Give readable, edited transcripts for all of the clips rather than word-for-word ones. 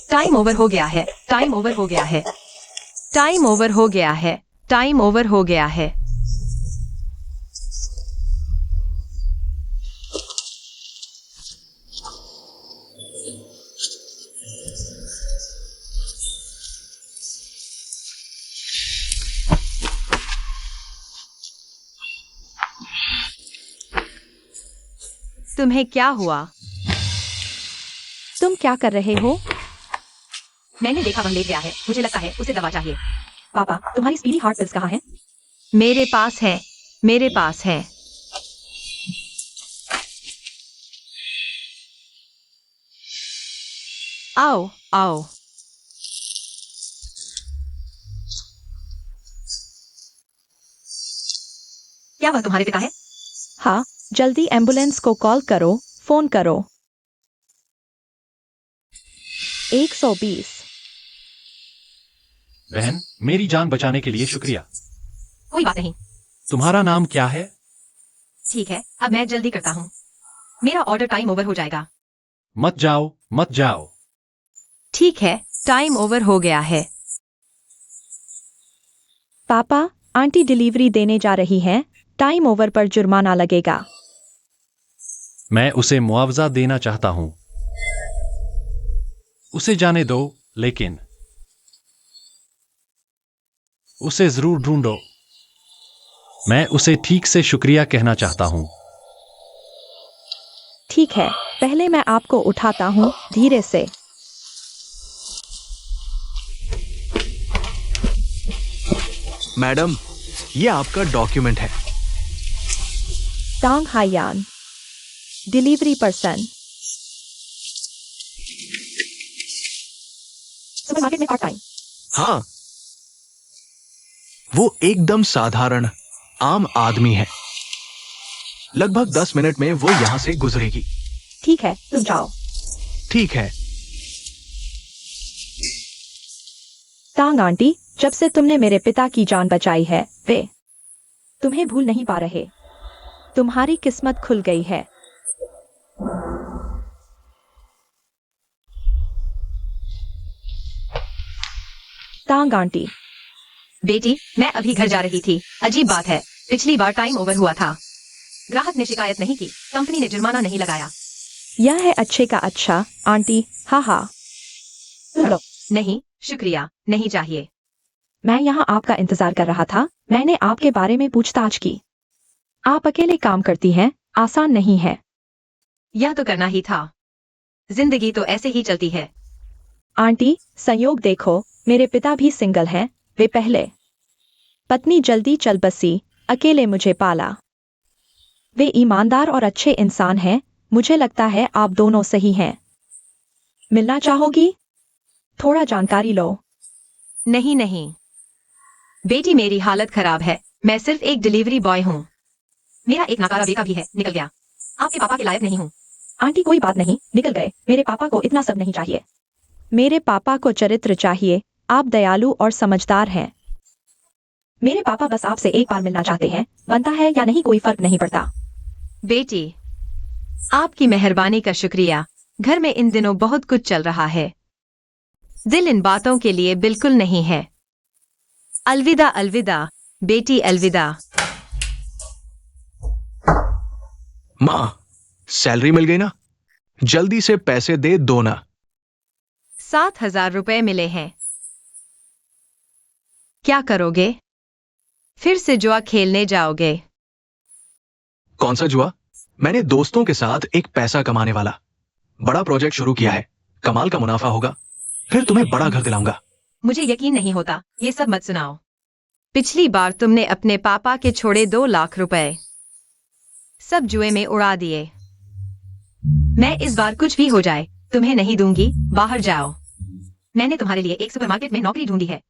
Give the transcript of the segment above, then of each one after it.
Time over हो गया है, टाइम ओवर हो गया है, टाइम ओवर हो गया है, टाइम ओवर हो गया है। तुम्हें क्या हुआ? तुम क्या कर रहे हो? मैंने देखा वह लेट गया है, मुझे लगता है उसे दवा चाहिए। पापा, तुम्हारी स्पीडी हार्ट पिल्स कहाँ हैं? मेरे पास है, मेरे पास है। आओ आओ। क्या वह तुम्हारे पिता है? हाँ, जल्दी एम्बुलेंस को कॉल करो, फोन करो। 120। बहन, मेरी जान बचाने के लिए शुक्रिया। कोई बात नहीं। तुम्हारा नाम क्या है? ठीक है, अब मैं जल्दी करता हूँ। मेरा ऑर्डर टाइम ओवर हो जाएगा। मत जाओ, मत जाओ। ठीक है, टाइम ओवर हो गया है। पापा, आंटी डिलीवरी देने जा रही हैं, टाइम ओवर पर जुर्माना लगेगा। मैं उसे मुआवजा देना चाहता हूँ। उसे जाने दो, लेकिन उसे जरूर ढूंढो। मैं उसे ठीक से शुक्रिया कहना चाहता हूँ। ठीक है, पहले मैं आपको उठाता हूँ, धीरे से। मैडम, ये आपका डॉक्यूमेंट है। टांग हायान, डिलीवरी पर्सन। सुपरमार्केट में पार्ट टाइम। हाँ, वो एकदम साधारण आम आदमी है। लगभग 10 मिनट में वो यहां से गुजरेगी। ठीक है, तुम जाओ। ठीक है। टांग आंटी, जब से तुमने मेरे पिता की जान बचाई है, वे तुम्हें भूल नहीं पा रहे। तुम्हारी किस्मत खुल गई है। टांग आंटी। बेटी, मैं अभी घर जा रही थी। अजीब बात है, पिछली बार टाइम ओवर हुआ था। ग्राहक ने शिकायत नहीं की, कंपनी ने जुर्माना नहीं लगाया। यह है अच्छे का अच्छा, आंटी। हाँ हाँ। लो। नहीं, शुक्रिया, नहीं चाहिए। मैं यहाँ आपका इंतजार कर रहा था। मैंने आपके बारे में पूछताछ की। आप अकेले काम करती हैं, आसान नहीं है। यह तो करना ही था। जिंदगी तो ऐसे ही चलती है। आंटी, संयोग देखो, मेरे पिता भी सिंगल हैं। वे पहले पत्नी जल्दी चल बसी, अकेले मुझे पाला। वे ईमानदार और अच्छे इंसान हैं। मुझे लगता है आप दोनों सही हैं। मिलना चाहोगी? थोड़ा जानकारी लो। नहीं नहीं बेटी, मेरी हालत खराब है। मैं सिर्फ एक डिलीवरी बॉय हूँ। मेरा एक नाकारा बेटा भी है, निकल गया। आपके पापा के लायक नहीं हूँ। आंटी, कोई बात नहीं, निकल गए। मेरे पापा को इतना सब नहीं चाहिए। मेरे पापा को चरित्र चाहिए। आप दयालु और समझदार हैं। मेरे पापा बस आपसे एक बार मिलना चाहते हैं। बनता है या नहीं, कोई फर्क नहीं पड़ता। बेटी, आपकी मेहरबानी का शुक्रिया। घर में इन दिनों बहुत कुछ चल रहा है। दिल इन बातों के लिए बिल्कुल नहीं है। अलविदा अलविदा बेटी, अलविदा। माँ, सैलरी मिल गई ना? जल्दी से पैसे दे दो ना। 7,000 रुपए मिले हैं। क्या करोगे? फिर से जुआ खेलने जाओगे? कौन सा जुआ? मैंने दोस्तों के साथ एक पैसा कमाने वाला बड़ा प्रोजेक्ट शुरू किया है। कमाल का मुनाफा होगा। फिर तुम्हें बड़ा घर दिलाऊंगा। मुझे यकीन नहीं होता। ये सब मत सुनाओ। पिछली बार तुमने अपने पापा के छोड़े 2 लाख रुपए सब जुए में उड़ा दिए। मैं इस बार कुछ भी हो जाए तुम्हें नहीं दूंगी। बाहर जाओ। मैंने तुम्हारे लिए एक सुपरमार्केट में नौकरी ढूंढी है।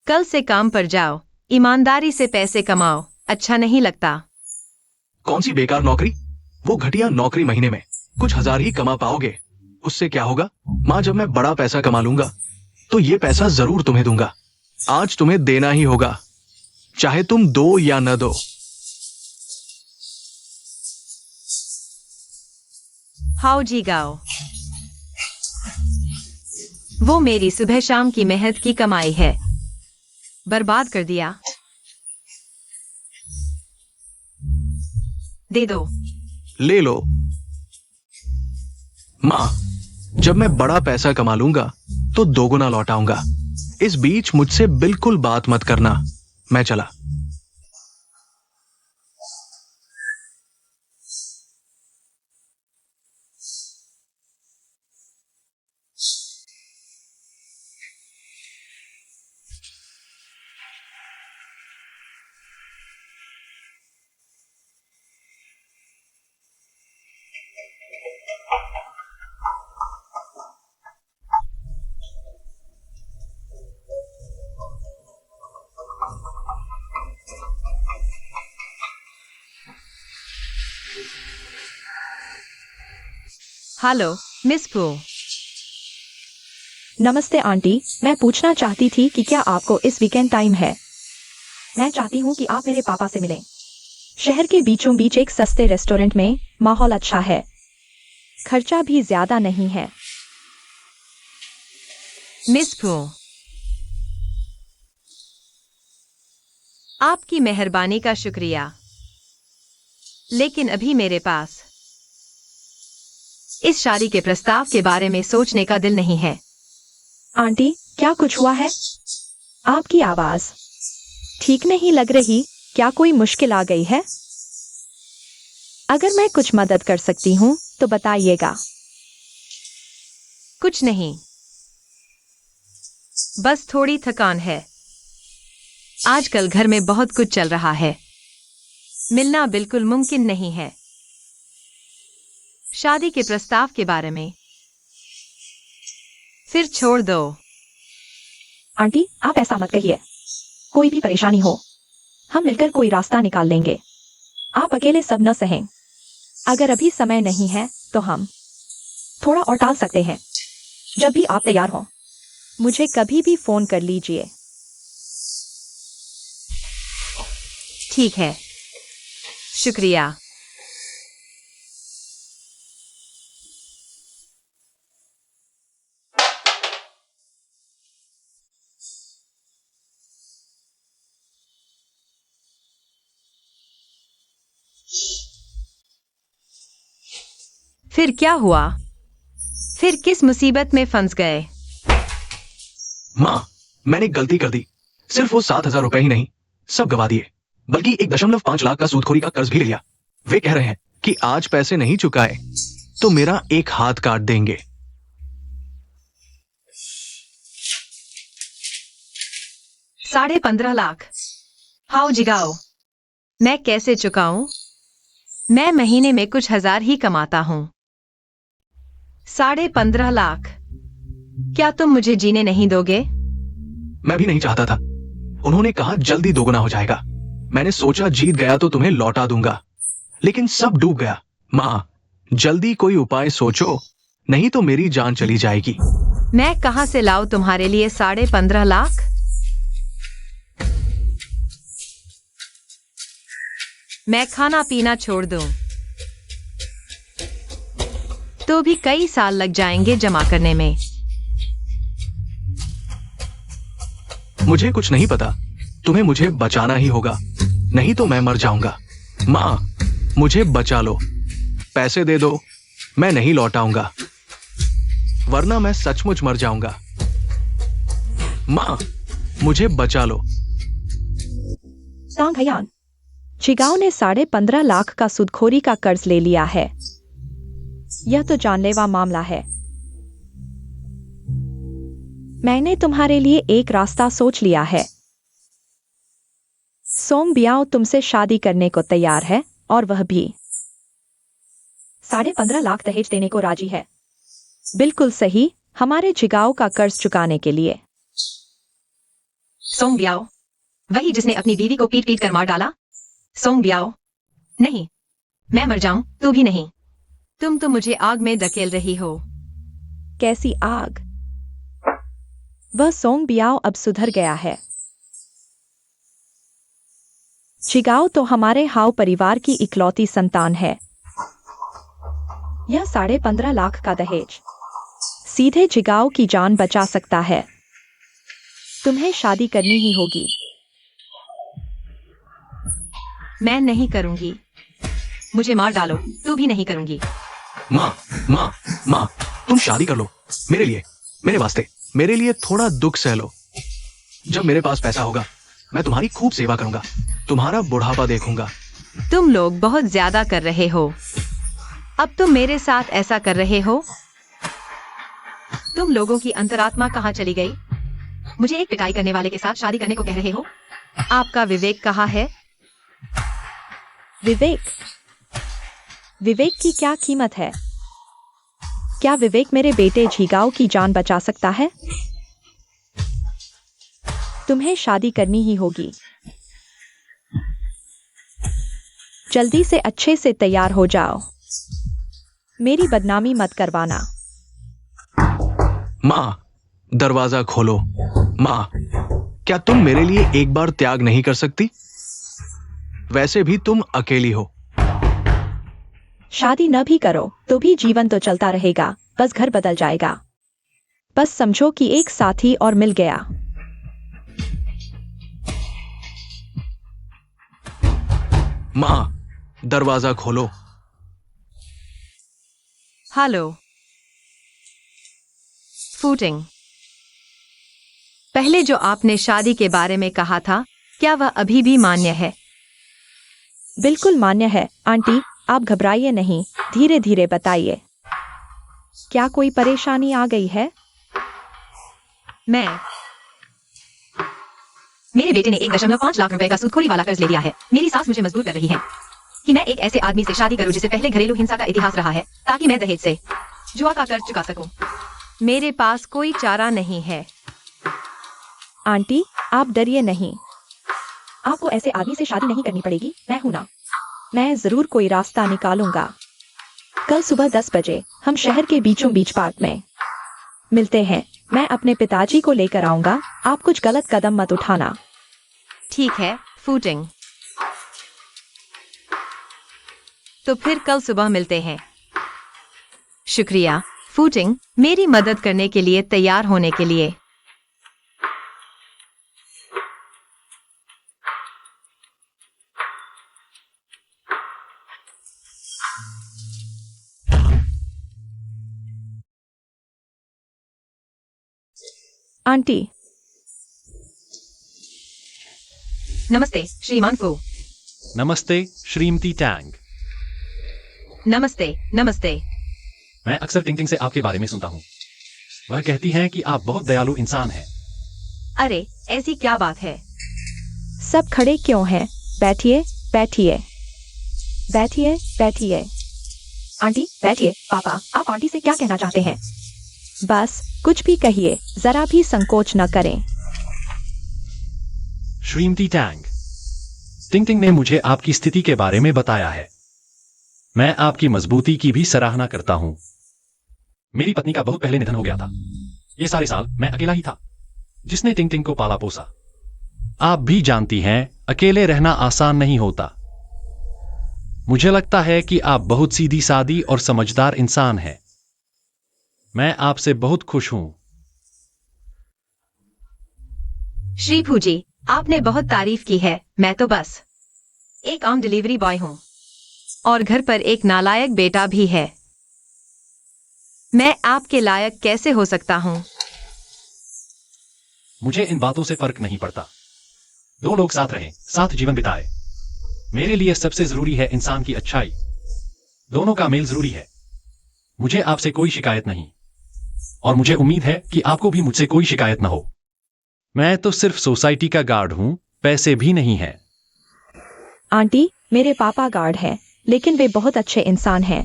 कल से काम पर जाओ। ईमानदारी से पैसे कमाओ। अच्छा नहीं लगता? कौन सी बेकार नौकरी? वो घटिया नौकरी महीने में कुछ हजार ही कमा पाओगे। उससे क्या होगा? माँ, जब मैं बड़ा पैसा कमा लूंगा तो ये पैसा जरूर तुम्हें दूंगा। आज तुम्हें देना ही होगा, चाहे तुम दो या न दो। हाउ जी गाओ। वो मेरी सुबह शाम की मेहनत की कमाई है, बर्बाद कर दिया। दे दो। ले लो। माँ, जब मैं बड़ा पैसा कमा लूंगा तो दोगुना लौटाऊंगा। इस बीच मुझसे बिल्कुल बात मत करना। मैं चला। हेलो मिस पू। नमस्ते आंटी, मैं पूछना चाहती थी कि क्या आपको इस वीकेंड टाइम है? मैं चाहती हूँ कि आप मेरे पापा से मिलें। शहर के बीचों बीच एक सस्ते रेस्टोरेंट में, माहौल अच्छा है, खर्चा भी ज्यादा नहीं है। मिस पू, आपकी मेहरबानी का शुक्रिया, लेकिन अभी मेरे पास इस शादी के प्रस्ताव के बारे में सोचने का दिल नहीं है। आंटी, क्या कुछ हुआ है? आपकी आवाज ठीक नहीं लग रही। क्या कोई मुश्किल आ गई है? अगर मैं कुछ मदद कर सकती हूँ तो बताइएगा। कुछ नहीं, बस थोड़ी थकान है। आजकल घर में बहुत कुछ चल रहा है, मिलना बिल्कुल मुमकिन नहीं है। शादी के प्रस्ताव के बारे में फिर छोड़ दो। आंटी, आप ऐसा मत कहिए। कोई भी परेशानी हो, हम मिलकर कोई रास्ता निकाल लेंगे। आप अकेले सब न सहें। अगर अभी समय नहीं है तो हम थोड़ा और टाल सकते हैं। जब भी आप तैयार हो, मुझे कभी भी फोन कर लीजिए। ठीक है, शुक्रिया। फिर क्या हुआ? फिर किस मुसीबत में फंस गए? माँ, मैंने गलती कर दी। सिर्फ वो 7,000 रुपए ही नहीं, सब गवा दिए, बल्कि 1.5 लाख का सूदखोरी का कर्ज भी ले लिया। वे कह रहे हैं कि आज पैसे नहीं चुकाए तो मेरा एक हाथ काट देंगे। 15.5 लाख? हाउ जिगाओ, मैं कैसे चुकाऊं? मैं महीने में कुछ हजार ही कमाता हूं। 15.5 लाख? क्या तुम मुझे जीने नहीं दोगे? मैं भी नहीं चाहता था। उन्होंने कहा जल्दी दोगुना हो जाएगा। मैंने सोचा जीत गया तो तुम्हें लौटा दूंगा, लेकिन सब डूब गया। माँ, जल्दी कोई उपाय सोचो, नहीं तो मेरी जान चली जाएगी। मैं कहां से लाऊं तुम्हारे लिए 15.5 लाख? मैं खाना पीना छोड़ दूं तो भी कई साल लग जाएंगे जमा करने में। मुझे कुछ नहीं पता। तुम्हें मुझे बचाना ही होगा, नहीं तो मैं मर जाऊंगा। माँ, मुझे बचा लो। पैसे दे दो, मैं नहीं लौटाऊंगा, वरना मैं सचमुच मर जाऊंगा। माँ, मुझे बचा लो। सांगयान, चिगाओ ने 15.5 लाख का सूदखोरी का कर्ज ले लिया है। यह तो जानलेवा मामला है। मैंने तुम्हारे लिए एक रास्ता सोच लिया है। सोंग बियाओ तुमसे शादी करने को तैयार है, और वह भी 15.5 लाख दहेज देने को राजी है। बिल्कुल सही, हमारे जिगाओ का कर्ज चुकाने के लिए। सोंग बियाओ, वही जिसने अपनी बीवी को पीट पीट कर मार डाला? सोंग बियाओ, नहीं, मैं मर जाऊं तू भी नहीं। तुम तो मुझे आग में धकेल रही हो। कैसी आग? वह सोंग बियाओ अब सुधर गया है। चिगाओ तो हमारे हाउ परिवार की इकलौती संतान है। यह 15.5 लाख का दहेज सीधे जिगाओ की जान बचा सकता है। तुम्हें शादी करनी ही होगी। मैं नहीं करूंगी। मुझे मार डालो तो भी नहीं करूंगी। माँ, माँ, माँ, तुम शादी कर लो। मेरे लिए, मेरे वास्ते, मेरे लिए थोड़ा दुख सह लो। जब मेरे पास पैसा होगा मैं तुम्हारी खूब सेवा करूंगा, तुम्हारा बुढ़ापा देखूंगा। तुम लोग बहुत ज्यादा कर रहे हो। अब तुम मेरे साथ ऐसा कर रहे हो। तुम लोगों की अंतरात्मा कहाँ चली गई? मुझे एक पिटाई करने वाले के साथ शादी करने को कह रहे हो? आपका विवेक कहाँ है? विवेक? विवेक की क्या कीमत है? क्या विवेक मेरे बेटे झिगाओ की जान बचा सकता है? तुम्हें शादी करनी ही होगी। जल्दी से अच्छे से तैयार हो जाओ। मेरी बदनामी मत करवाना। माँ, दरवाजा खोलो। माँ, क्या तुम मेरे लिए एक बार त्याग नहीं कर सकती? वैसे भी तुम अकेली हो। शादी न भी करो तो भी जीवन तो चलता रहेगा, बस घर बदल जाएगा। बस समझो कि एक साथी और मिल गया। माँ, दरवाजा खोलो। हेलो। फूटिंग। पहले जो आपने शादी के बारे में कहा था, क्या वह अभी भी मान्य है? बिल्कुल मान्य है आंटी, आप घबराइए नहीं, धीरे धीरे बताइए। क्या कोई परेशानी आ गई है? मेरे बेटे ने 1.5 लाख रुपए का सूदखोरी वाला कर्ज ले लिया है। मेरी सास मुझे मजबूर कर रही है कि मैं एक ऐसे आदमी से शादी करूं जिसे पहले घरेलू हिंसा का इतिहास रहा है, ताकि मैं दहेज से जुआ का कर्ज चुका सकूं। मेरे पास कोई चारा नहीं है। आंटी, आप डरिए नहीं। आपको ऐसे आदमी से शादी नहीं करनी पड़ेगी, मैं हूं ना। मैं जरूर कोई रास्ता निकालूंगा। कल सुबह 10 बजे हम शहर के बीचों बीच पार्क में मिलते हैं। मैं अपने पिताजी को लेकर आऊंगा। आप कुछ गलत कदम मत उठाना। ठीक है, फूटिंग। तो फिर कल सुबह मिलते हैं। शुक्रिया, फूटिंग, मेरी मदद करने के लिए तैयार होने के लिए। आंटी, नमस्ते श्रीमान फू। नमस्ते श्रीमती टैंग। नमस्ते, नमस्ते। मैं अक्सर टिंग टिंग से आपके बारे में सुनता हूँ। वह कहती हैं कि आप बहुत दयालु इंसान हैं। अरे, ऐसी क्या बात है? सब खड़े क्यों हैं? बैठिए, बैठिए, बैठिए, बैठिए। आंटी, बैठिए। पापा, आप आंटी से क्या कहना चाहते हैं? बस कुछ भी कहिए, जरा भी संकोच न करें। श्रीमती टैंग, टिंग टिंग ने मुझे आपकी स्थिति के बारे में बताया है। मैं आपकी मजबूती की भी सराहना करता हूं। मेरी पत्नी का बहुत पहले निधन हो गया था। ये सारे साल मैं अकेला ही था जिसने टिंग टिंग को पाला पोसा। आप भी जानती हैं, अकेले रहना आसान नहीं होता। मुझे लगता है कि आप बहुत सीधी सादी और समझदार इंसान हैं। मैं आपसे बहुत खुश हूं। श्री फूजी, आपने बहुत तारीफ की है। मैं तो बस एक आम डिलीवरी बॉय हूं और घर पर एक नालायक बेटा भी है। मैं आपके लायक कैसे हो सकता हूं? मुझे इन बातों से फर्क नहीं पड़ता। दो लोग साथ रहें, साथ जीवन बिताए। मेरे लिए सबसे जरूरी है इंसान की अच्छाई। दोनों का मेल जरूरी है। मुझे आपसे कोई शिकायत नहीं और मुझे उम्मीद है कि आपको भी मुझसे कोई शिकायत न हो। मैं तो सिर्फ सोसाइटी का गार्ड हूं, पैसे भी नहीं है। आंटी, मेरे पापा गार्ड हैं, लेकिन वे बहुत अच्छे इंसान हैं।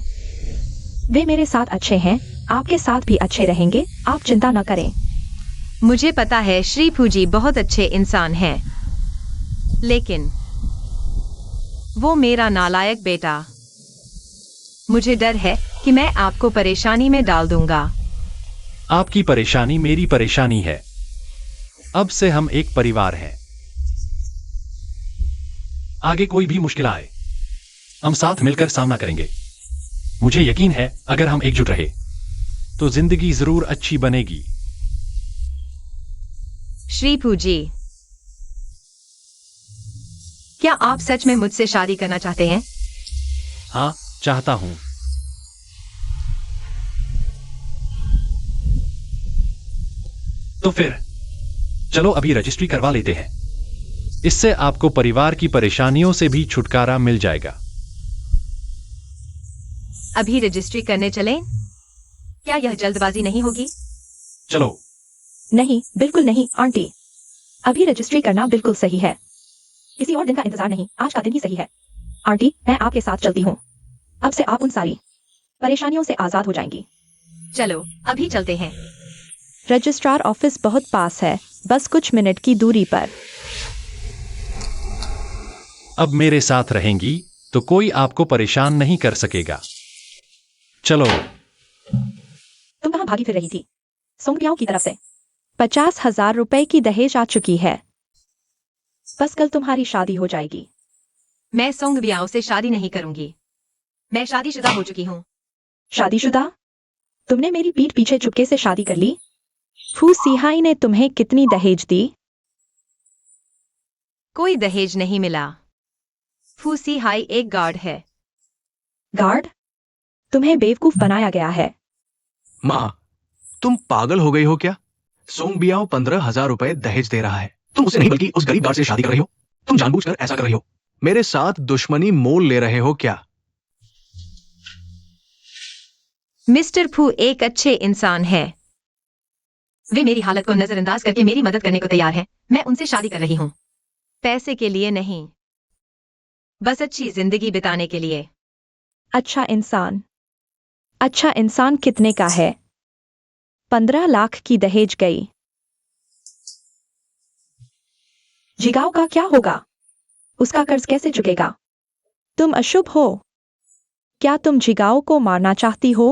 वे मेरे साथ अच्छे हैं, आपके साथ भी अच्छे रहेंगे, आप चिंता न करें। मुझे पता है श्री फूजी बहुत अच्छे इंसान हैं, लेकिन वो मेरा नालायक बेटा। मुझे डर है कि मैं आपको परेशानी में डाल दूंगा। आपकी परेशानी मेरी परेशानी है। अब से हम एक परिवार हैं। आगे कोई भी मुश्किल आए, हम साथ मिलकर सामना करेंगे। मुझे यकीन है अगर हम एकजुट रहे तो जिंदगी जरूर अच्छी बनेगी। श्री पूजी, क्या आप सच में मुझसे शादी करना चाहते हैं? हाँ, चाहता हूं। तो फिर चलो अभी रजिस्ट्री करवा लेते हैं। इससे आपको परिवार की परेशानियों से भी छुटकारा मिल जाएगा। अभी रजिस्ट्री करने चलें? क्या यह जल्दबाजी नहीं होगी? चलो। नहीं, बिल्कुल नहीं आंटी। अभी रजिस्ट्री करना बिल्कुल सही है। किसी और दिन का इंतजार नहीं, आज का दिन ही सही है। आंटी, मैं आपके साथ चलती हूँ। अब से आप उन सारी परेशानियों से आजाद हो जाएंगी। चलो अभी चलते हैं। रजिस्ट्रार ऑफिस बहुत पास है, बस कुछ मिनट की दूरी पर। अब मेरे साथ रहेंगी तो कोई आपको परेशान नहीं कर सकेगा। चलो। तुम कहाँ भागी फिर रही थी? सोंगपियाओं की तरफ से 50,000 रुपए की दहेज आ चुकी है। बस कल तुम्हारी शादी हो जाएगी। मैं सोंग बियाओं से शादी नहीं करूंगी। मैं शादीशुदा हो चुकी हूँ। शादीशुदा? तुमने मेरी पीठ पीछे चुपके से शादी कर ली? फू सिहाई ने तुम्हें कितनी दहेज दी? कोई दहेज नहीं मिला। फूसी हाई एक गार्ड है। गार्ड? तुम्हें बेवकूफ बनाया गया है। माँ, तुम पागल हो गई हो क्या? सोंग बियाओ 15,000 रुपए दहेज दे रहा है। तुम उसे नहीं बल्कि उस गरीब गार्ड से शादी कर रही हो। तुम जानबूझकर ऐसा कर रही हो। मेरे साथ दुश्मनी मोल ले रहे हो क्या? मिस्टर फू एक अच्छे इंसान है। वे मेरी हालत को नजरअंदाज करके मेरी मदद करने को तैयार हैं। मैं उनसे शादी कर रही हूँ। पैसे के लिए नहीं, बस अच्छी जिंदगी बिताने के लिए। अच्छा इंसान? अच्छा इंसान कितने का है? 15 लाख की दहेज गई। जिगाओ का क्या होगा? उसका कर्ज कैसे चुकेगा? तुम अशुभ हो। क्या तुम जिगाओ को मारना चाहती हो?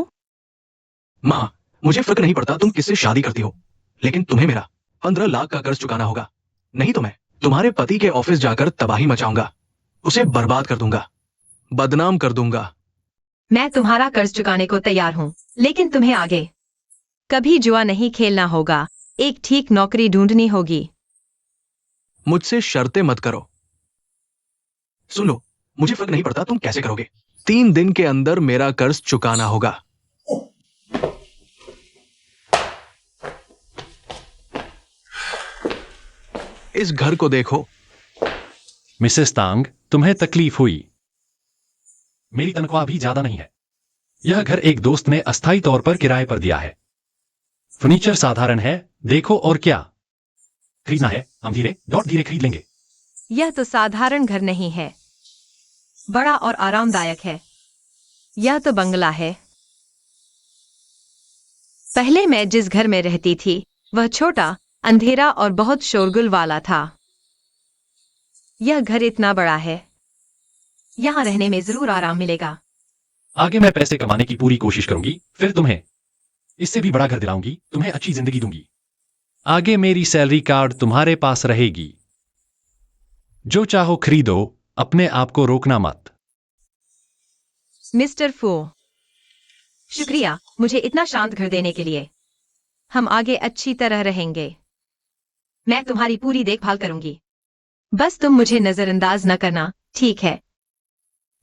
माँ, मुझे फर्क नहीं पड़ता तुम किससे शादी करती हो, लेकिन तुम्हें मेरा 15 लाख का कर्ज चुकाना होगा। नहीं तो मैं तुम्हारे पति के ऑफिस जाकर तबाही मचाऊंगा, उसे बर्बाद कर दूंगा, बदनाम कर दूंगा। मैं तुम्हारा कर्ज चुकाने को तैयार हूँ, लेकिन तुम्हें आगे कभी जुआ नहीं खेलना होगा। एक ठीक नौकरी ढूंढनी होगी। मुझसे शर्तें मत करो। सुन लो, मुझे फर्क नहीं पड़ता तुम कैसे करोगे। 3 दिन के अंदर मेरा कर्ज चुकाना होगा। इस घर को देखो। मिसेस तांग, तुम्हें तकलीफ हुई। मेरी तनख्वाह भी ज्यादा नहीं है। यह घर एक दोस्त ने अस्थायी तौर पर किराए पर दिया है। फर्नीचर साधारण है, देखो और क्या खरीदना है हम धीरे खरीद लेंगे। यह तो साधारण घर नहीं है, बड़ा और आरामदायक है। यह तो बंगला है। पहले मैं जिस घर में रहती थी वह छोटा, अंधेरा और बहुत शोरगुल वाला था। यह घर इतना बड़ा है, यहाँ रहने में जरूर आराम मिलेगा। आगे मैं पैसे कमाने की पूरी कोशिश करूंगी, फिर तुम्हें इससे भी बड़ा घर दिलाऊंगी, तुम्हें अच्छी जिंदगी दूंगी। आगे मेरी सैलरी कार्ड तुम्हारे पास रहेगी। जो चाहो खरीदो, अपने आप को रोकना मत। मिस्टर फू, शुक्रिया मुझे इतना शांत घर देने के लिए। हम आगे अच्छी तरह रहेंगे। मैं तुम्हारी पूरी देखभाल करूंगी। बस तुम मुझे नजरअंदाज न करना, ठीक है?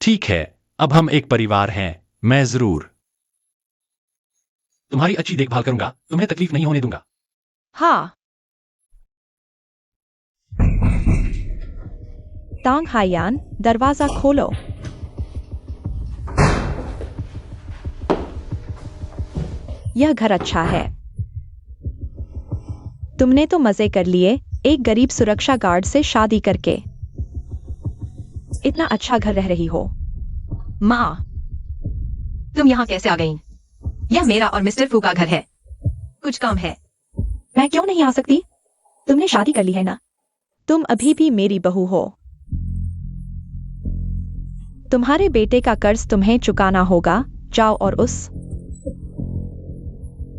ठीक है, अब हम एक परिवार हैं। मैं जरूर तुम्हारी अच्छी देखभाल करूंगा, तुम्हें तकलीफ नहीं होने दूंगा। हाँ। तांग हायान, दरवाजा खोलो। यह घर अच्छा है। तुमने तो मजे कर लिए एक गरीब सुरक्षा गार्ड से शादी करके। इतना अच्छा घर रह रही हो। माँ, तुम यहाँ कैसे आ गई? यह मेरा और मिस्टर फू का घर है। कुछ काम है। मैं क्यों नहीं आ सकती? तुमने शादी कर ली है ना? तुम अभी भी मेरी बहू हो। तुम्हारे बेटे का कर्ज तुम्हें चुकाना होगा। जाओ और उस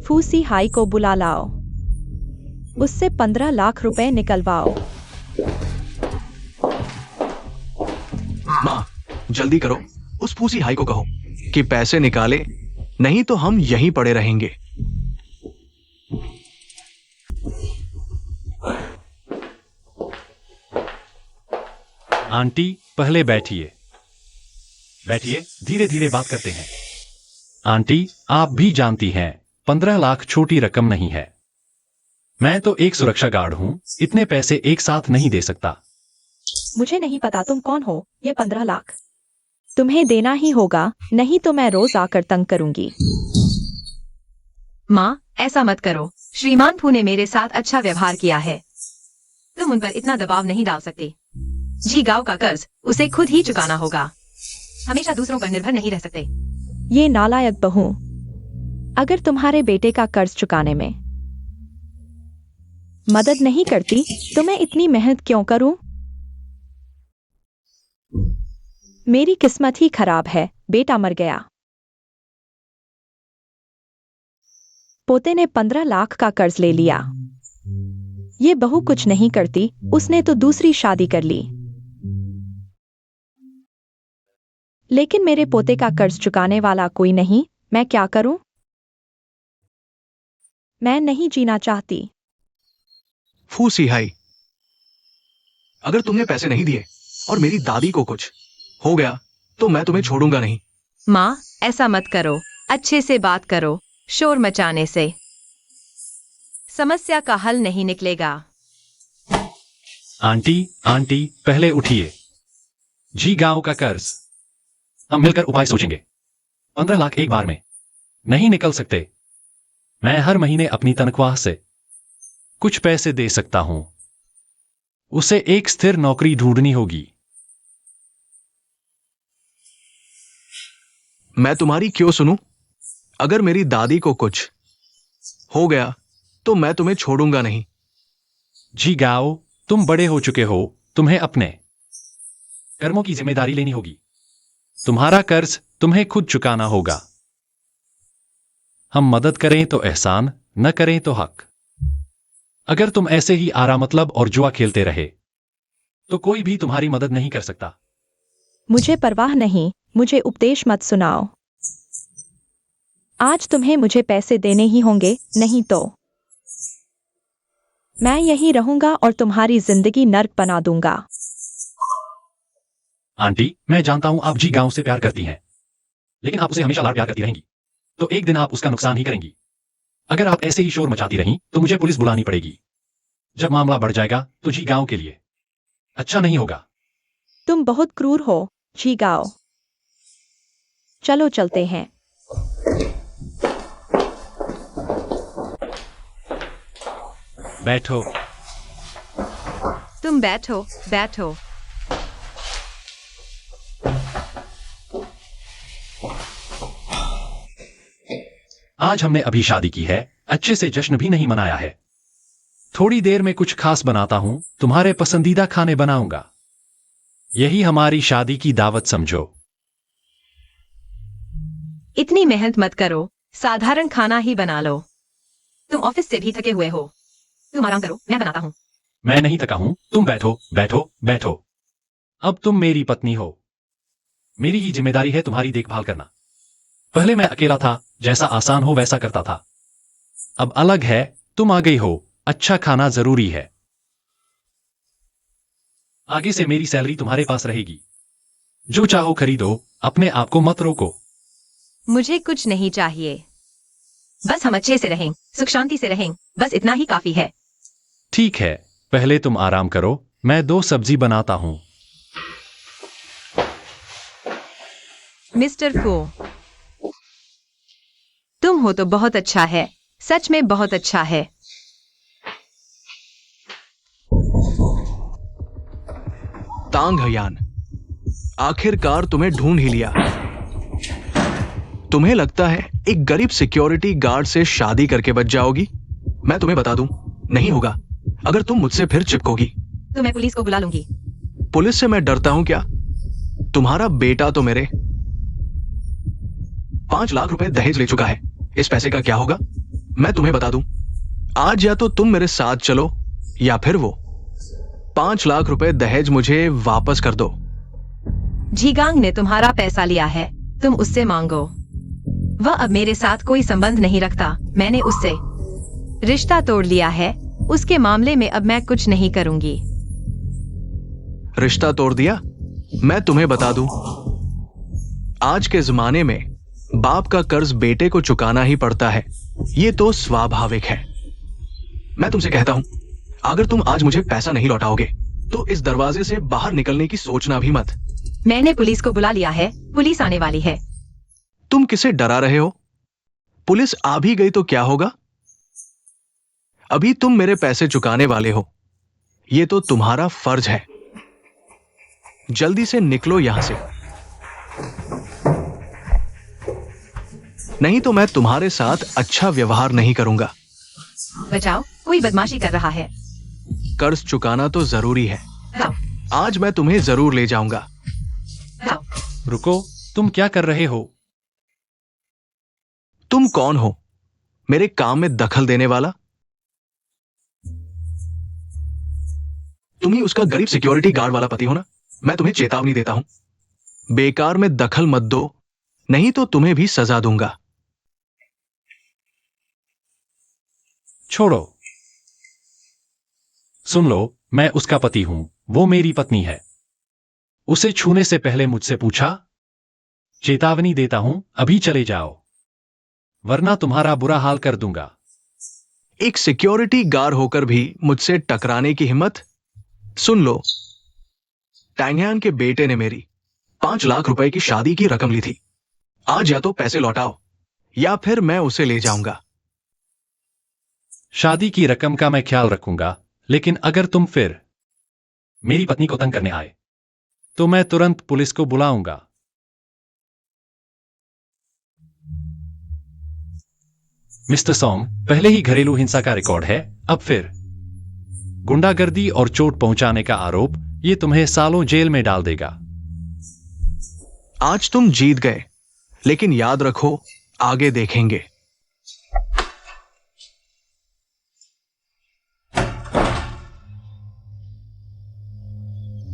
फूसी हाई को बुला लाओ। उससे 15 लाख रुपए निकलवाओ। माँ, जल्दी करो, उस फूसी हाई को कहो कि पैसे निकाले, नहीं तो हम यहीं पड़े रहेंगे। आंटी पहले बैठिए। बैठिए, धीरे धीरे बात करते हैं। आंटी, आप भी जानती हैं 15 लाख छोटी रकम नहीं है। मैं तो एक सुरक्षा गार्ड हूं, इतने पैसे एक साथ नहीं दे सकता। मुझे नहीं पता तुम कौन हो। ये 15 लाख तुम्हें देना ही होगा, नहीं तो मैं रोज आकर तंग करूंगी। माँ, ऐसा मत करो। श्रीमान फू ने मेरे साथ अच्छा व्यवहार किया है। तुम उन पर इतना दबाव नहीं डाल सकते। जी गांव का कर्ज उसे खुद ही चुकाना होगा। हमेशा दूसरों पर निर्भर नहीं रह सकते। ये नालायक बहू, अगर तुम्हारे बेटे का कर्ज चुकाने में मदद नहीं करती तो मैं इतनी मेहनत क्यों करूं? मेरी किस्मत ही खराब है, बेटा मर गया। पोते ने 15 लाख का कर्ज ले लिया। ये बहू कुछ नहीं करती, उसने तो दूसरी शादी कर ली। लेकिन मेरे पोते का कर्ज चुकाने वाला कोई नहीं, मैं क्या करूं? मैं नहीं जीना चाहती। फू सिहाई, अगर तुमने पैसे नहीं दिए और मेरी दादी को कुछ हो गया तो मैं तुम्हें छोड़ूंगा नहीं। माँ, ऐसा मत करो। अच्छे से बात करो। शोर मचाने से समस्या का हल नहीं निकलेगा। आंटी, आंटी पहले उठिए। जी गांव का कर्ज, हम मिलकर उपाय सोचेंगे। 15 लाख एक बार में नहीं निकल सकते। मैं हर महीने अपनी तनख्वाह से कुछ पैसे दे सकता हूं। उसे एक स्थिर नौकरी ढूंढनी होगी। मैं तुम्हारी क्यों सुनूं? अगर मेरी दादी को कुछ हो गया तो मैं तुम्हें छोड़ूंगा नहीं। जी गाओ, तुम बड़े हो चुके हो, तुम्हें अपने कर्मों की जिम्मेदारी लेनी होगी। तुम्हारा कर्ज तुम्हें खुद चुकाना होगा। हम मदद करें तो एहसान, न करें तो हक। अगर तुम ऐसे ही आरा मतलब और जुआ खेलते रहे तो कोई भी तुम्हारी मदद नहीं कर सकता। मुझे परवाह नहीं, मुझे उपदेश मत सुनाओ। आज तुम्हें मुझे पैसे देने ही होंगे, नहीं तो मैं यहीं रहूंगा और तुम्हारी जिंदगी नर्क बना दूंगा। आंटी, मैं जानता हूं आप जी गांव से प्यार करती हैं, लेकिन आप उसे हमेशा लाड प्यार करती रहेंगी तो एक दिन आप उसका नुकसान ही करेंगी। अगर आप ऐसे ही शोर मचाती रहीं तो मुझे पुलिस बुलानी पड़ेगी। जब मामला बढ़ जाएगा तो जी गांव के लिए अच्छा नहीं होगा। तुम बहुत क्रूर हो, जी गाओ। चलो चलते हैं। बैठो। तुम बैठो, बैठो। आज हमने अभी शादी की है, अच्छे से जश्न भी नहीं मनाया है। थोड़ी देर में कुछ खास बनाता हूं, तुम्हारे पसंदीदा खाने बनाऊंगा। यही हमारी शादी की दावत समझो। इतनी मेहनत मत करो, साधारण खाना ही बना लो। तुम ऑफिस से भी थके हुए हो। तुम आराम करो, मैं बनाता हूँ। मैं नहीं थका हूं, तुम बैठो, बैठो, बैठो। अब तुम मेरी पत्नी हो। मेरी ही जिम्मेदारी है तुम्हारी देखभाल करना। पहले मैं अकेला था, जैसा आसान हो वैसा करता था। अब अलग है, तुम आ गई हो, अच्छा खाना जरूरी है। आगे से मेरी सैलरी तुम्हारे पास रहेगी। जो चाहो खरीदो, अपने आप को मत रोको। मुझे कुछ नहीं चाहिए। बस हम अच्छे से रहें, सुख शांति से रहें, बस इतना ही काफी है। ठीक है, पहले तुम आराम करो, मैं 2 सब्जी बनाता हूं। मिस्टर फो, तुम हो तो बहुत अच्छा है, सच में बहुत अच्छा है। तांग हयान, आखिरकार तुम्हें ढूंढ ही लिया। तुम्हें लगता है एक गरीब सिक्योरिटी गार्ड से शादी करके बच जाओगी? मैं तुम्हें बता दूं, नहीं होगा। अगर तुम मुझसे फिर चिपकोगी तो मैं पुलिस को बुला लूंगी। पुलिस से मैं डरता हूं क्या? तुम्हारा बेटा तो मेरे 5 लाख रुपए दहेज ले चुका है। इस पैसे का क्या होगा? मैं तुम्हें बता दूं, आज या तो तुम मेरे साथ चलो या फिर वो 5 लाख रुपए दहेज मुझे वापस कर दो। झीगांग ने तुम्हारा पैसा लिया है, तुम उससे मांगो। वह अब मेरे साथ कोई संबंध नहीं रखता। मैंने उससे रिश्ता तोड़ लिया है। उसके मामले में अब मैं कुछ नहीं करूंगी। रिश्ता तोड़ दिया? मैं तुम्हें बता दूं, आज के जमाने में बाप का कर्ज बेटे को चुकाना ही पड़ता है। ये तो स्वाभाविक है। मैं तुमसे कहता हूं, अगर तुम आज मुझे पैसा नहीं लौटाओगे तो इस दरवाजे से बाहर निकलने की सोचना भी मत। मैंने पुलिस को बुला लिया है, पुलिस आने वाली है। तुम किसे डरा रहे हो? पुलिस आ भी गई तो क्या होगा? अभी तुम मेरे पैसे चुकाने वाले हो, ये तो तुम्हारा फर्ज है। जल्दी से निकलो यहां से, नहीं तो मैं तुम्हारे साथ अच्छा व्यवहार नहीं करूंगा। बचाओ, कोई बदमाशी कर रहा है। कर्ज चुकाना तो जरूरी है। लाओ, आज मैं तुम्हें जरूर ले जाऊंगा। लाओ। रुको, तुम क्या कर रहे हो? तुम कौन हो मेरे काम में दखल देने वाला? तुम ही उसका गरीब सिक्योरिटी गार्ड वाला पति हो ना? मैं तुम्हें चेतावनी देता हूं, बेकार में दखल मत दो, नहीं तो तुम्हें भी सजा दूंगा। छोड़ो। सुन लो, मैं उसका पति हूं, वो मेरी पत्नी है। उसे छूने से पहले मुझसे पूछा? चेतावनी देता हूं, अभी चले जाओ, वरना तुम्हारा बुरा हाल कर दूंगा। एक सिक्योरिटी गार्ड होकर भी मुझसे टकराने की हिम्मत? सुन लो, टैंगयान के बेटे ने मेरी 5 लाख रुपए की शादी की रकम ली थी। आज या तो पैसे लौटाओ या फिर मैं उसे ले जाऊंगा। शादी की रकम का मैं ख्याल रखूंगा, लेकिन अगर तुम फिर मेरी पत्नी को तंग करने आए तो मैं तुरंत पुलिस को बुलाऊंगा। मिस्टर सॉन्ग, पहले ही घरेलू हिंसा का रिकॉर्ड है, अब फिर गुंडागर्दी और चोट पहुंचाने का आरोप, ये तुम्हें सालों जेल में डाल देगा। आज तुम जीत गए, लेकिन याद रखो, आगे देखेंगे।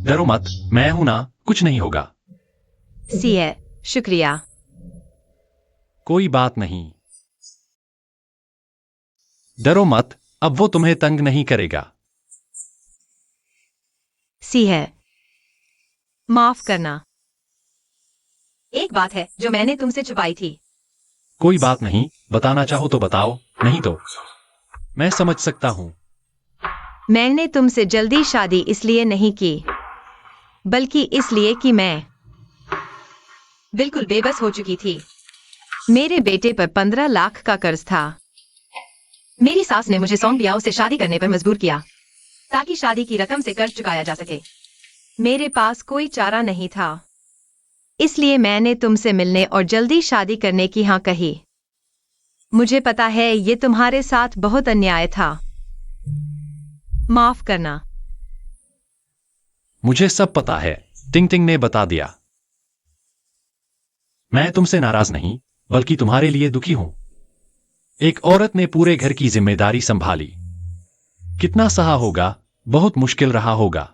डरो मत, मैं हूं ना, कुछ नहीं होगा। सी है, शुक्रिया। कोई बात नहीं, डरो मत, अब वो तुम्हें तंग नहीं करेगा। सी है, माफ करना। एक बात है जो मैंने तुमसे छुपाई थी। कोई बात नहीं, बताना चाहो तो बताओ, नहीं तो मैं समझ सकता हूं। मैंने तुमसे जल्दी शादी इसलिए नहीं की, बल्कि इसलिए कि मैं बिल्कुल बेबस हो चुकी थी। मेरे बेटे पर 15 लाख का कर्ज था। मेरी सास ने मुझे सॉन्ग बियाओ से शादी करने पर मजबूर किया ताकि शादी की रकम से कर्ज चुकाया जा सके। मेरे पास कोई चारा नहीं था, इसलिए मैंने तुमसे मिलने और जल्दी शादी करने की हाँ कही। मुझे पता है ये तुम्हारे साथ बहुत अन्याय था, माफ करना। मुझे सब पता है, टिंग टिंग ने बता दिया। मैं तुमसे नाराज नहीं, बल्कि तुम्हारे लिए दुखी हूं। एक औरत ने पूरे घर की जिम्मेदारी संभाली। कितना सहा होगा, बहुत मुश्किल रहा होगा।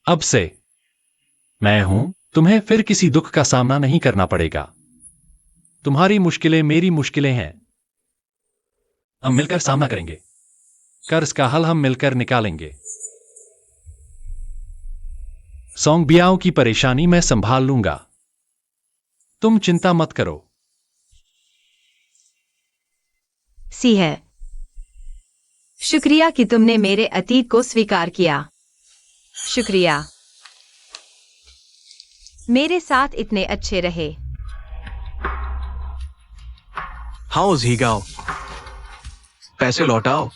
अब से मैं हूं, तुम्हें फिर किसी दुख का सामना नहीं करना पड़ेगा। तुम्हारी मुश्किलें मेरी मुश्किलें हैं, हम मिलकर सामना करेंगे। कर्ज का हल हम मिलकर निकालेंगे। सॉन्ग बियाओ की परेशानी मैं संभाल लूंगा, तुम चिंता मत करो। सी है, शुक्रिया कि तुमने मेरे अतीत को स्वीकार किया। शुक्रिया, मेरे साथ इतने अच्छे रहे। हाउ झीगाओ, पैसे लौटाओ,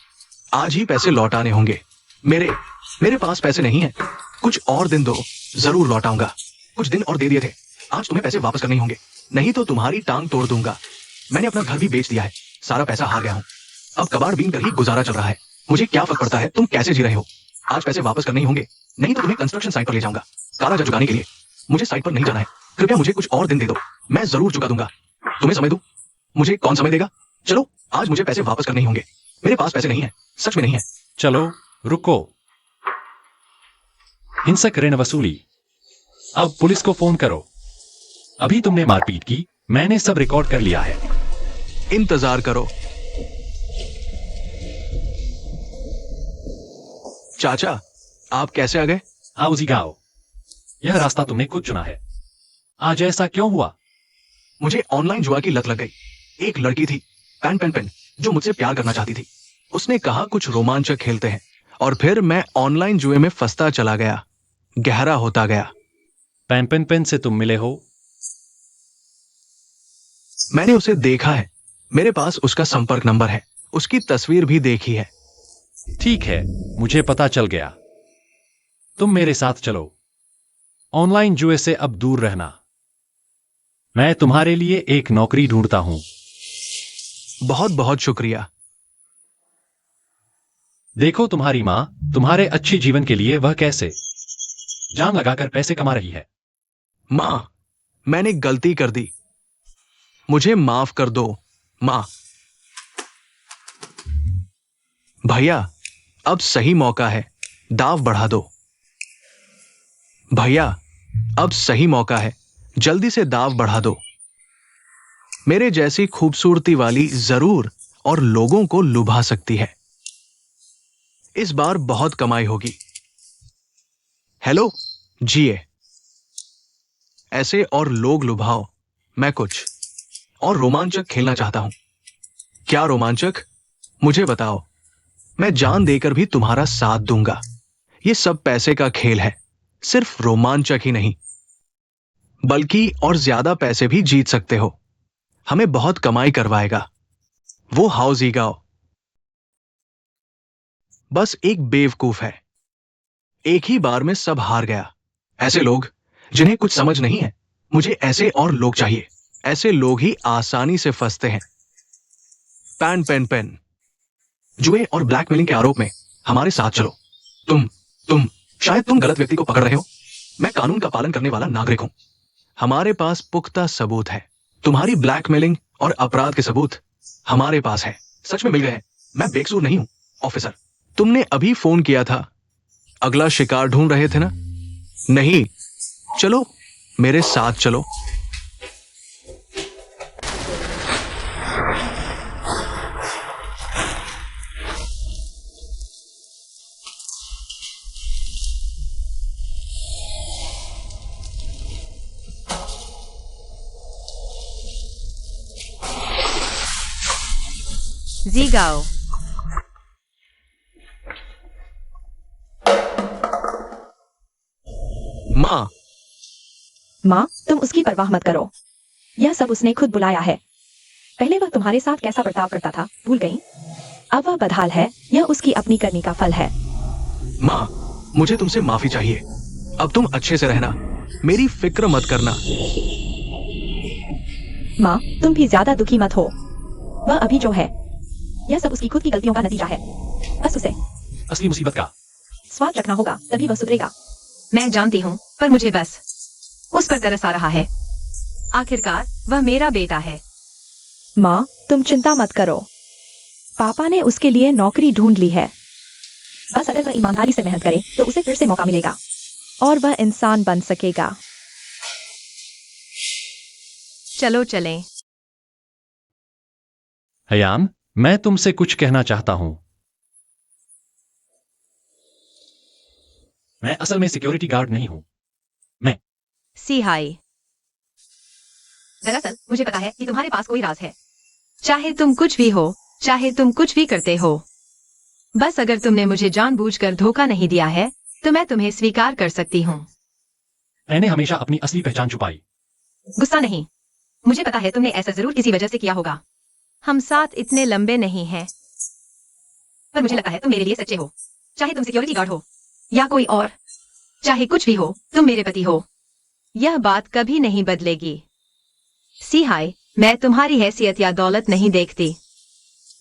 आज ही पैसे लौटाने होंगे। मेरे पास पैसे नहीं है, कुछ और दिन दो, जरूर लौटाऊंगा। कुछ दिन और दे दिए थे, आज तुम्हें पैसे वापस करने होंगे, नहीं तो तुम्हारी टांग तोड़ दूंगा। मैंने अपना घर भी बेच दिया है, सारा पैसा हार गया हूं। अब कबाड़ बीन कर ही गुजारा चल रहा है। मुझे क्या फर्क पड़ता है तुम कैसे जी रहे हो। आज पैसे वापस करने ही होंगे, नहीं तो तुम्हें कंस्ट्रक्शन साइट पर ले जाऊंगा काला जा चुकाने के लिए। मुझे साइट पर नहीं जाना है, कृपया मुझे कुछ और दिन दे दो, मैं जरूर चुका दूंगा। तुम्हें समय दूं? मुझे कौन समय देगा? चलो, आज मुझे पैसे वापस करने ही होंगे। मेरे पास पैसे नहीं है, सच में नहीं है। चलो रुको। हिंसक ऋण वसूली, अब पुलिस को फोन करो। अभी तुमने मारपीट की, मैंने सब रिकॉर्ड कर लिया है। इंतजार करो। चाचा, आप कैसे आ गए? आओ जी गाओ, यह रास्ता तुमने खुद चुना है। आज ऐसा क्यों हुआ? मुझे ऑनलाइन जुआ की लत लग गई। एक लड़की थी, पेन पेन पेन, जो मुझसे प्यार करना चाहती थी। उसने कहा कुछ रोमांचक खेलते हैं, और फिर मैं ऑनलाइन जुए में फंसता चला गया, गहरा होता गया। पेन पेन पेन से तुम मिले हो? मैंने उसे देखा है, मेरे पास उसका संपर्क नंबर है, उसकी तस्वीर भी देखी है। ठीक है, मुझे पता चल गया। तुम मेरे साथ चलो। ऑनलाइन जुए से अब दूर रहना। मैं तुम्हारे लिए एक नौकरी ढूंढता हूं। बहुत बहुत शुक्रिया। देखो तुम्हारी मां तुम्हारे अच्छे जीवन के लिए वह कैसे जान लगाकर पैसे कमा रही है। मां, मैंने गलती कर दी, मुझे माफ कर दो मां। भैया, अब सही मौका है, दाव बढ़ा दो। भैया, अब सही मौका है, जल्दी से दाव बढ़ा दो। मेरे जैसी खूबसूरती वाली जरूर और लोगों को लुभा सकती है। इस बार बहुत कमाई होगी। हेलो, जिए। ऐसे और लोग लुभाओ। मैं कुछ और रोमांचक खेलना चाहता हूं। क्या रोमांचक? मुझे बताओ, मैं जान देकर भी तुम्हारा साथ दूंगा। ये सब पैसे का खेल है, सिर्फ रोमांचक ही नहीं, बल्कि और ज्यादा पैसे भी जीत सकते हो। हमें बहुत कमाई करवाएगा वो हाउजी गांव। बस एक बेवकूफ है, एक ही बार में सब हार गया। ऐसे लोग जिन्हें कुछ समझ नहीं है, मुझे ऐसे और लोग चाहिए। ऐसे लोग ही आसानी से फंसते हैं। पेन पेन पेन, जुए और ब्लैकमेलिंग के आरोप में हमारे साथ चलो। तुम शायद तुम गलत व्यक्ति को पकड़ रहे हो। मैं कानून का पालन करने वाला नागरिक हूं। हमारे पास पुख्ता सबूत है। तुम्हारी ब्लैकमेलिंग और अपराध के सबूत हमारे पास है, सच में मिल गए हैं। मैं बेकसूर नहीं हूं। ऑफिसर, तुमने अभी फोन किया था, अगला शिकार ढूंढ रहे थे ना? नहीं, चलो मेरे साथ चलो। जी गाओ। मां, माँ, तुम उसकी परवाह मत करो। यह सब उसने खुद बुलाया है। पहले वह तुम्हारे साथ कैसा बर्ताव करता था, भूल गई? अब वह बदहाल है, यह उसकी अपनी करनी का फल है। मां, मुझे तुमसे माफी चाहिए। अब तुम अच्छे से रहना, मेरी फिक्र मत करना। माँ, तुम भी ज्यादा दुखी मत हो। वह अभी जो है, यह सब उसकी खुद की गलतियों का नतीजा है। बस उसे असली मुसीबत का स्वाद रखना होगा, तभी वह सुधरेगा। मैं जानती हूँ, पर मुझे बस उस पर तरस आ रहा है। आखिरकार वह मेरा बेटा है। माँ, तुम चिंता मत करो। पापा ने उसके लिए नौकरी ढूंढ ली है। बस अगर वह ईमानदारी से मेहनत करे तो उसे फिर से मौका मिलेगा और वह इंसान बन सकेगा। चलो चलें। हयान, मैं तुमसे कुछ कहना चाहता हूं। मैं असल में सिक्योरिटी गार्ड नहीं हूं। मैं सी हाई। दरअसल मुझे पता है कि तुम्हारे पास कोई राज है। चाहे तुम कुछ भी हो, चाहे तुम कुछ भी करते हो, बस अगर तुमने मुझे जानबूझकर धोखा नहीं दिया है तो मैं तुम्हें स्वीकार कर सकती हूँ। मैंने हमेशा अपनी असली पहचान छुपाई। गुस्सा नहीं, मुझे पता है तुमने ऐसा जरूर किसी वजह से किया होगा। हम साथ इतने लंबे नहीं हैं, पर मुझे लगता है तुम मेरे लिए सच्चे हो। चाहे तुम सिक्योरिटी गार्ड हो या कोई और, चाहे कुछ भी हो, तुम मेरे पति हो। यह बात कभी नहीं बदलेगी। सी हाय, मैं तुम्हारी हैसियत या दौलत नहीं देखती,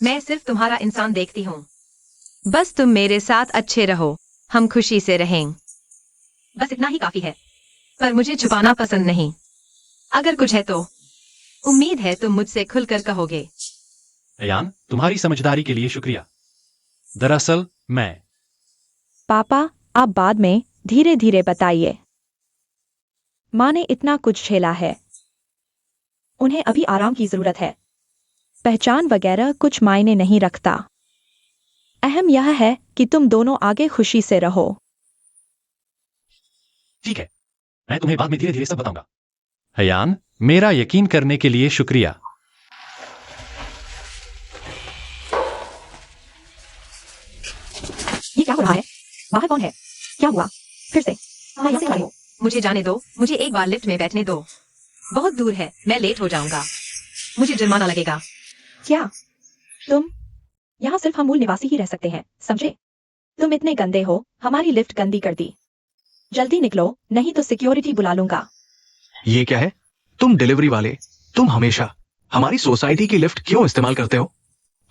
मैं सिर्फ तुम्हारा इंसान देखती हूँ। बस तुम मेरे साथ अच्छे रहो, हम खुशी से रहें। बस इतना ही काफी है, पर मुझे छुपाना पसंद नहीं। अगर कुछ है तो उम्मीद है तुम मुझसे खुलकर कहोगे। हयान, तुम्हारी समझदारी के लिए शुक्रिया। दरअसल मैं पापा, आप बाद में धीरे धीरे बताइए। माँ ने इतना कुछ झेला है, उन्हें अभी आराम की जरूरत है। पहचान वगैरह कुछ मायने नहीं रखता। अहम यह है कि तुम दोनों आगे खुशी से रहो। ठीक है, मैं तुम्हें बाद में धीरे धीरे सब बताऊंगा। हयान, मेरा यकीन करने के लिए शुक्रिया। ये क्या हो रहा है? बाहर कौन है? क्या हुआ? फिर से मैं यहाँ से खड़ी हूँ। मुझे जाने दो, मुझे एक बार लिफ्ट में बैठने दो। बहुत दूर है, मैं लेट हो जाऊंगा। मुझे जुर्माना लगेगा। क्या तुम यहाँ सिर्फ हम मूल निवासी ही रह सकते हैं, समझे? तुम इतने गंदे हो, हमारी लिफ्ट गंदी कर दी। जल्दी निकलो, नहीं तो सिक्योरिटी बुला लूंगा। ये क्या है? तुम डिलीवरी वाले, तुम हमेशा हमारी सोसाइटी की लिफ्ट क्यों इस्तेमाल करते हो?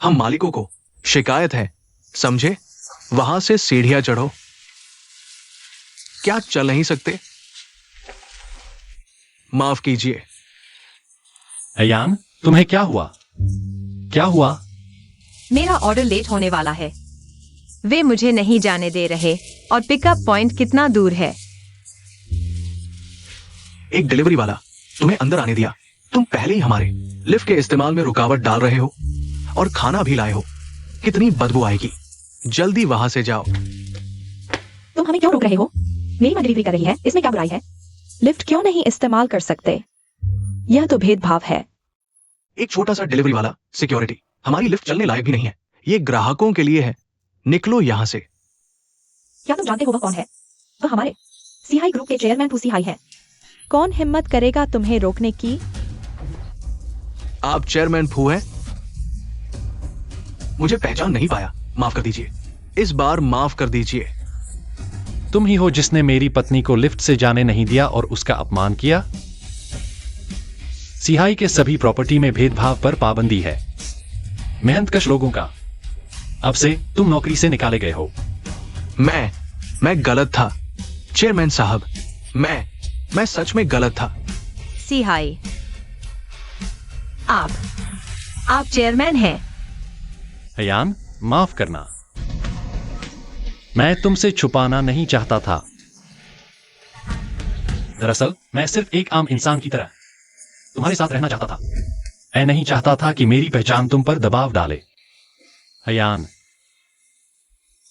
हम मालिकों को शिकायत है, समझे? वहां से सीढ़ियां चढ़ो। क्या चल नहीं सकते? माफ कीजिए। हयान, तुम्हें क्या हुआ? क्या हुआ? मेरा ऑर्डर लेट होने वाला है। वे मुझे नहीं जाने दे रहे और पिकअप पॉइंट कितना दूर है? एक डिलीवरी वाला तुम्हें अंदर आने दिया। तुम पहले ही हमारे लिफ्ट के इस्तेमाल में रुकावट डाल रहे हो और खाना भी लाए हो। कितनी बदबू आएगी। जल्दी वहां से जाओ। तुम हमें क्यों रोक रहे हो? मेरी माँ डिलीवरी कर रही है, इसमें क्या बुराई है? लिफ्ट क्यों नहीं इस्तेमाल कर सकते? यह तो भेदभाव है। एक छोटा सा डिलीवरी वाला सिक्योरिटी, हमारी लिफ्ट चलने लायक भी नहीं है। ये ग्राहकों के लिए है। निकलो यहां से। क्या तुम जानते हो वह कौन है? वह हमारे सिहाई ग्रुप के चेयरमैन फू सिहाई है। कौन हिम्मत करेगा तुम्हें रोकने की? आप चेयरमैन फू हैं? मुझे पहचान नहीं पाया, माफ कर दीजिए। इस बार माफ कर दीजिए। तुम ही हो जिसने मेरी पत्नी को लिफ्ट से जाने नहीं दिया और उसका अपमान किया। सिहाई के सभी प्रॉपर्टी में भेदभाव पर पाबंदी है। मेहनतकश लोगों का। अब से तुम नौकरी से निकाले गए हो। मैं गलत था चेयरमैन साहब। मैं सच में गलत था। सिहाई, आप चेयरमैन हैं। हयान, माफ करना। मैं तुमसे छुपाना नहीं चाहता था। दरअसल मैं सिर्फ एक आम इंसान की तरह तुम्हारे साथ रहना चाहता था। मैं नहीं चाहता था कि मेरी पहचान तुम पर दबाव डाले। हयान,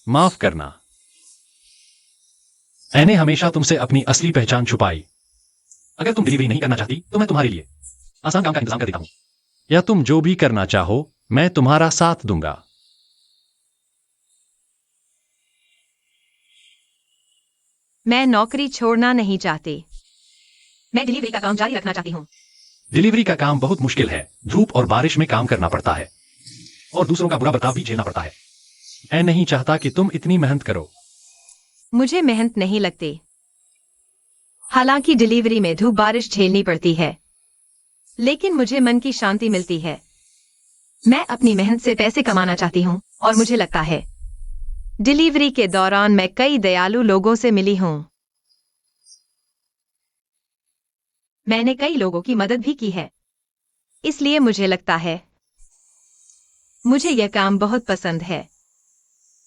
माफ करना। मैंने हमेशा तुमसे अपनी असली पहचान छुपाई। अगर तुम डिलीवरी नहीं करना चाहती तो मैं तुम्हारे लिए आसान काम का इंतजाम कर देता हूं। या तुम जो भी करना चाहो, मैं तुम्हारा साथ दूंगा। मैं नौकरी छोड़ना नहीं चाहती। मैं डिलीवरी का काम जारी रखना चाहती हूँ। डिलीवरी का काम बहुत मुश्किल है। धूप और बारिश में काम करना पड़ता है और दूसरों का बुरा बर्ताव भी झेलना पड़ता है। मैं नहीं चाहता कि तुम इतनी मेहनत करो। मुझे मेहनत नहीं लगती। हालांकि डिलीवरी में धूप बारिश झेलनी पड़ती है, लेकिन मुझे मन की शांति मिलती है। मैं अपनी मेहनत से पैसे कमाना चाहती हूँ और मुझे लगता है डिलीवरी के दौरान मैं कई दयालु लोगों से मिली हूँ। मैंने कई लोगों की मदद भी की है, इसलिए मुझे लगता है मुझे यह काम बहुत पसंद है।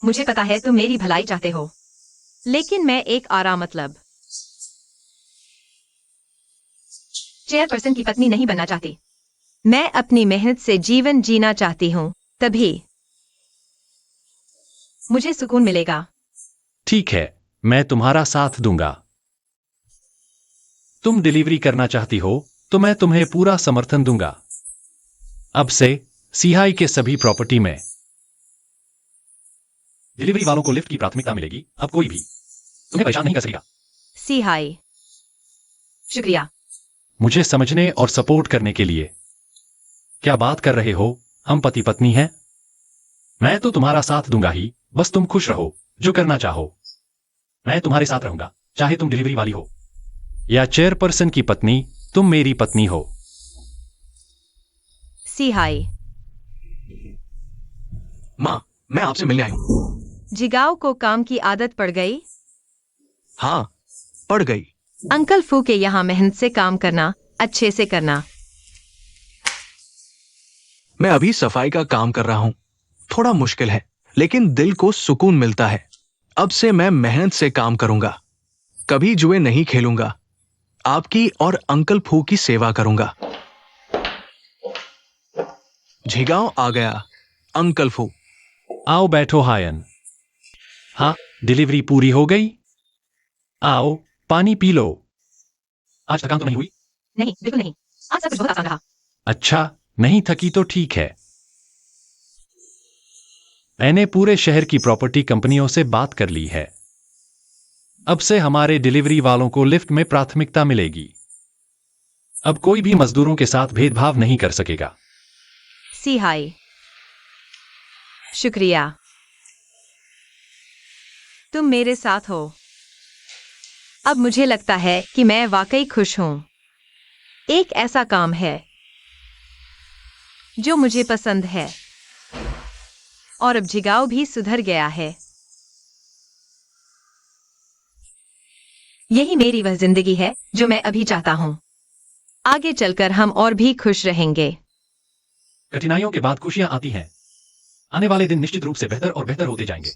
मुझे पता है तुम मेरी भलाई चाहते हो, लेकिन मैं एक आरा मतलब चेयरपर्सन की पत्नी नहीं बनना चाहती। मैं अपनी मेहनत से जीवन जीना चाहती हूँ, तभी मुझे सुकून मिलेगा। ठीक है, मैं तुम्हारा साथ दूंगा। तुम डिलीवरी करना चाहती हो तो मैं तुम्हें पूरा समर्थन दूंगा। अब से सिहाई के सभी प्रॉपर्टी में डिलीवरी वालों को लिफ्ट की प्राथमिकता मिलेगी। अब कोई भी तुम्हें परेशान नहीं कर सकेगा। सिहाई, शुक्रिया। मुझे समझने और सपोर्ट करने के लिए। क्या बात कर रहे हो? हम पति पत्नी हैं। मैं तो तुम्हारा साथ दूंगा ही, बस तुम खुश रहो, जो करना चाहो। मैं तुम्हारे साथ रहूंगा, चाहे तुम डिलीवरी वाली हो या चेयरपर्सन की पत्नी। तुम मेरी पत्नी हो। सिहाई, माँ, मैं आपसे मिलने आई हूँ। जिगाओ को काम की आदत पड़ गई। हाँ, पड़ गई। अंकल फू के यहाँ मेहनत से काम करना, अच्छे से करना। मैं अभी सफाई का काम कर रहा हूँ। थोड़ा मुश्किल है, लेकिन दिल को सुकून मिलता है। अब से मैं मेहनत से काम करूंगा, कभी जुए नहीं खेलूंगा, आपकी और अंकल फू की सेवा करूंगा। झिगांव आ गया। अंकल फू, आओ बैठो हायन। हाँ, डिलीवरी पूरी हो गई। आओ, पानी पी लो। आज थकान तो नहीं हुई? नहीं, बिल्कुल नहीं। आज सब कुछ बहुत आसान रहा। अच्छा, नहीं थकी तो ठीक है। मैंने पूरे शहर की प्रॉपर्टी कंपनियों से बात कर ली है। अब से हमारे डिलीवरी वालों को लिफ्ट में प्राथमिकता मिलेगी। अब कोई भी मजदूरों के साथ भेदभाव नहीं कर सकेगा। सी हाय। शुक्रिया। तुम मेरे साथ हो। अब मुझे लगता है कि मैं वाकई खुश हूं। एक ऐसा काम है जो मुझे पसंद है और अब झिगाव भी सुधर गया है। यही मेरी वह जिंदगी है जो मैं अभी चाहता हूं। आगे चलकर हम और भी खुश रहेंगे। कठिनाइयों के बाद खुशियां आती हैं। आने वाले दिन निश्चित रूप से बेहतर और बेहतर होते जाएंगे।